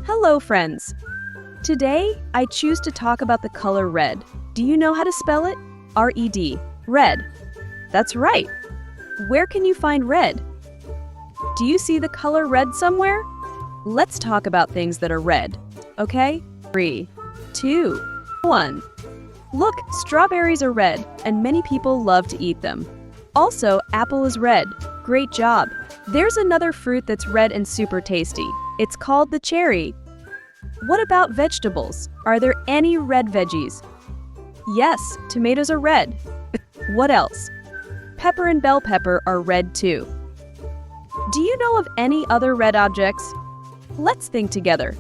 Hello, friends. Today, I choose to talk about the color red. Do you know how to spell it? R-E-D. Red. That's right. Where can you find red? Do you see the color red somewhere? Let's talk about things that are red, okay? 3, 2, 1. Look, strawberries are red, and many people love to eat them. Also, apple is red. Great job. There's another fruit that's red and super tasty. It's called the cherry. What about vegetables? Are there any red veggies? Yes, tomatoes are red. What else? Pepper and bell pepper are red too. Do you know of any other red objects? Let's think together.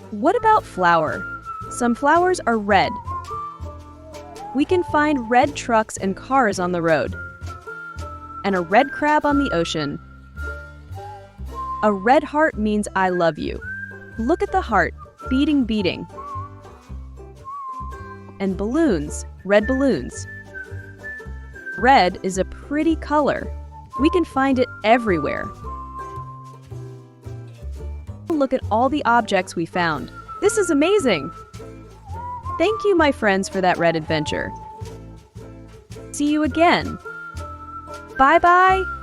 What about flour? Some flowers are red. We can find red trucks and cars on the road. And a red crab on the ocean. A red heart means I love you. Look at the heart, beating, beating. And balloons, red balloons. Red is a pretty color. We can find it everywhere. Look at all the objects we found. This is amazing! Thank you, my friends, for that red adventure. See you again. Bye-bye!